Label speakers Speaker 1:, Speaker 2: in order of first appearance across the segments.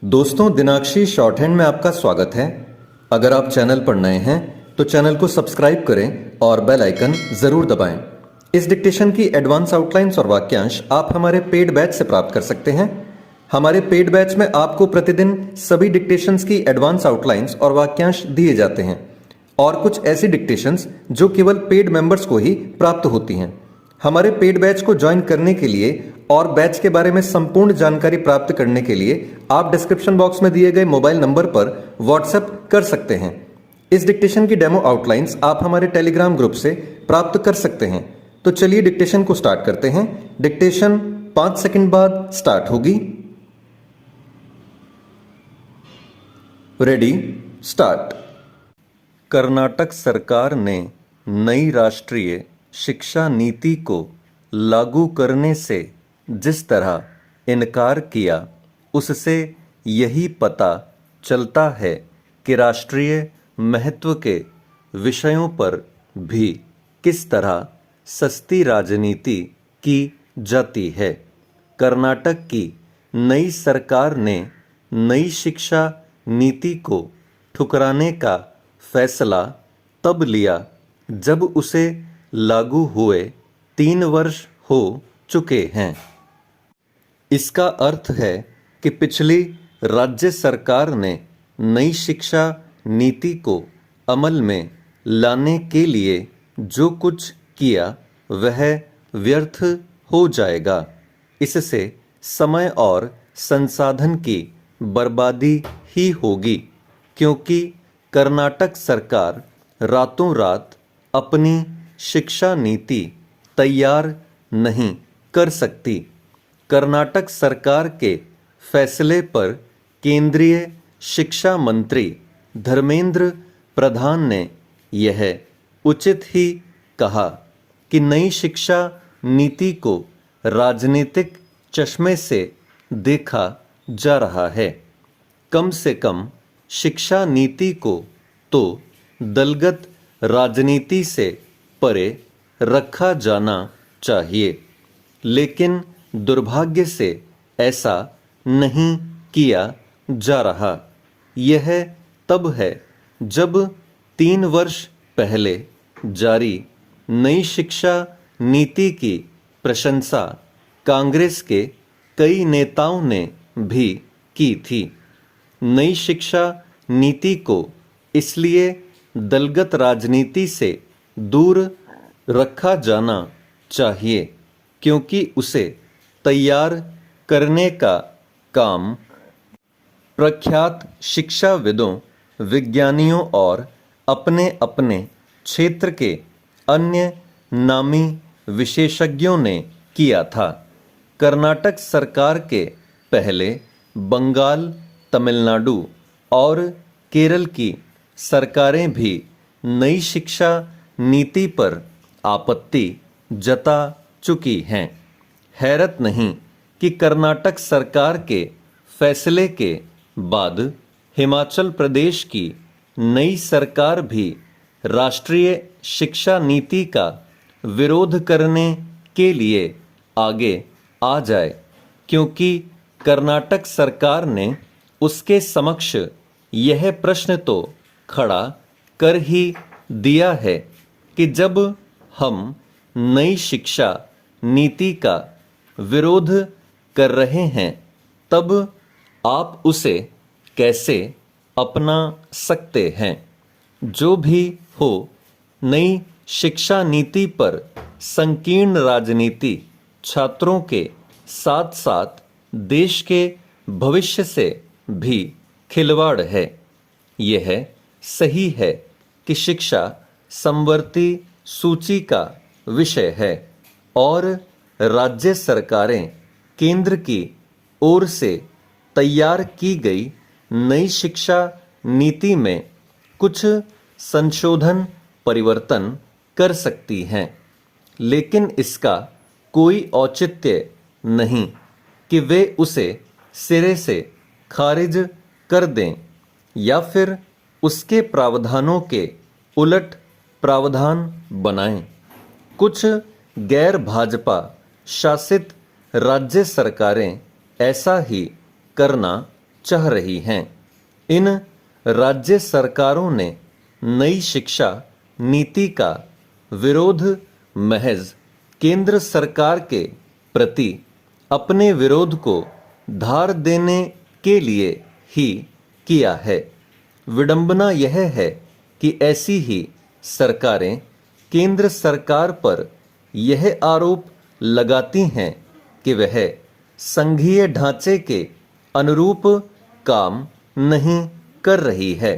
Speaker 1: दोस्तों, दिनाक्षी short hand में आपका स्वागत है। अगर आप चैनल पर नए हैं तो चैनल को सब्सक्राइब करें और बेल आइकन जरूर दबाएं। इस डिक्टेशन की एडवांस आउटलाइंस और वाक्यांश आप हमारे पेड बैच से प्राप्त कर सकते हैं। हमारे पेड बैच में आपको प्रतिदिन सभी डिक्टेशंस की एडवांस आउटलाइंस और वाक्यांश दिए जाते हैं और कुछ ऐसी डिक्टेशंस जो केवल पेड मेंबर्स को ही प्राप्त होती हैं। हमारे पेड बैच को ज्वाइन करने के लिए और बैच के बारे में संपूर्ण जानकारी प्राप्त करने के लिए आप डिस्क्रिप्शन बॉक्स में दिए गए मोबाइल नंबर पर व्हाट्सएप कर सकते हैं। इस डिक्टेशन की डेमो आउटलाइंस आप हमारे टेलीग्राम ग्रुप से प्राप्त कर सकते हैं। तो चलिए डिक्टेशन को स्टार्ट करते हैं। डिक्टेशन 5 सेकंड बाद स्टार्ट होगी। Ready, start. कर्नाटक सरकार ने नई राष्ट्रीय शिक्षा नीति को लागू करने से जिस तरह इनकार किया, उससे यही पता चलता है कि राष्ट्रीय महत्व के विषयों पर भी किस तरह सस्ती राजनीति की जाती है। कर्नाटक की नई सरकार ने नई शिक्षा नीति को ठुकराने का फैसला तब लिया जब उसे लागू हुए 3 वर्ष हो चुके हैं। इसका अर्थ है कि पिछली राज्य सरकार ने नई शिक्षा नीति को अमल में लाने के लिए जो कुछ किया वह व्यर्थ हो जाएगा। इससे समय और संसाधन की बर्बादी ही होगी, क्योंकि कर्नाटक सरकार रातों रात अपनी शिक्षा नीति तैयार नहीं कर सकती। कर्नाटक सरकार के फैसले पर केंद्रीय शिक्षा मंत्री धर्मेंद्र प्रधान ने यह उचित ही कहा कि नई शिक्षा नीति को राजनीतिक चश्मे से देखा जा रहा है। कम से कम शिक्षा नीति को तो दलगत राजनीति से परे रखा जाना चाहिए, लेकिन दुर्भाग्य से ऐसा नहीं किया जा रहा। यह तब है जब 3 वर्ष पहले जारी नई शिक्षा नीति की प्रशंसा कांग्रेस के कई नेताओं ने भी की थी। नई शिक्षा नीति को इसलिए दलगत राजनीति से दूर रखा जाना चाहिए क्योंकि उसे तैयार करने का काम प्रख्यात शिक्षाविदों, विज्ञानियों और अपने अपने क्षेत्र के अन्य नामी विशेषज्ञों ने किया था। कर्नाटक सरकार के पहले बंगाल, तमिलनाडु और केरल की सरकारें भी नई शिक्षा नीति पर आपत्ति जता चुकी हैं। हैरत नहीं कि कर्नाटक सरकार के फैसले के बाद हिमाचल प्रदेश की नई सरकार भी राष्ट्रीय शिक्षा नीति का विरोध करने के लिए आगे आ जाए, क्योंकि कर्नाटक सरकार ने उसके समक्ष यह प्रश्न तो खड़ा कर ही दिया है कि जब हम नई शिक्षा नीति का विरोध कर रहे हैं तब आप उसे कैसे अपना सकते हैं। जो भी हो, नई शिक्षा नीति पर संकीर्ण राजनीति छात्रों के साथ साथ देश के भविष्य से भी खिलवाड़ है। यह सही है कि शिक्षा समवर्ती सूची का विषय है और राज्य सरकारें केंद्र की ओर से तैयार की गई नई शिक्षा नीति में कुछ संशोधन परिवर्तन कर सकती हैं, लेकिन इसका कोई औचित्य नहीं कि वे उसे सिरे से खारिज कर दें या फिर उसके प्रावधानों के उलट प्रावधान बनाएं। कुछ गैर भाजपा शासित राज्य सरकारें ऐसा ही करना चाह रही हैं। इन राज्य सरकारों ने नई शिक्षा नीति का विरोध महज केंद्र सरकार के प्रति अपने विरोध को धार देने के लिए ही किया है। विडंबना यह है कि ऐसी ही सरकारें केंद्र सरकार पर यह आरोप लगाती हैं कि वह संघीय ढांचे के अनुरूप काम नहीं कर रही है।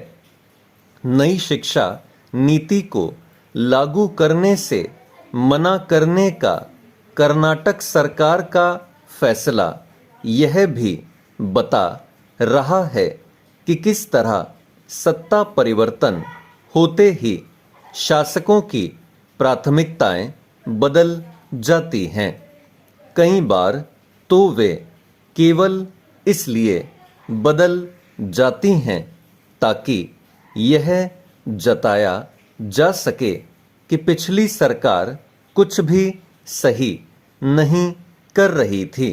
Speaker 1: नई शिक्षा नीति को लागू करने से मना करने का कर्नाटक सरकार का फैसला यह भी बता रहा है कि किस तरह सत्ता परिवर्तन होते ही शासकों की प्राथमिकताएं बदल जाती हैं। कई बार तो वे केवल इसलिए बदल जाती हैं ताकि यह जताया जा सके कि पिछली सरकार कुछ भी सही नहीं कर रही थी।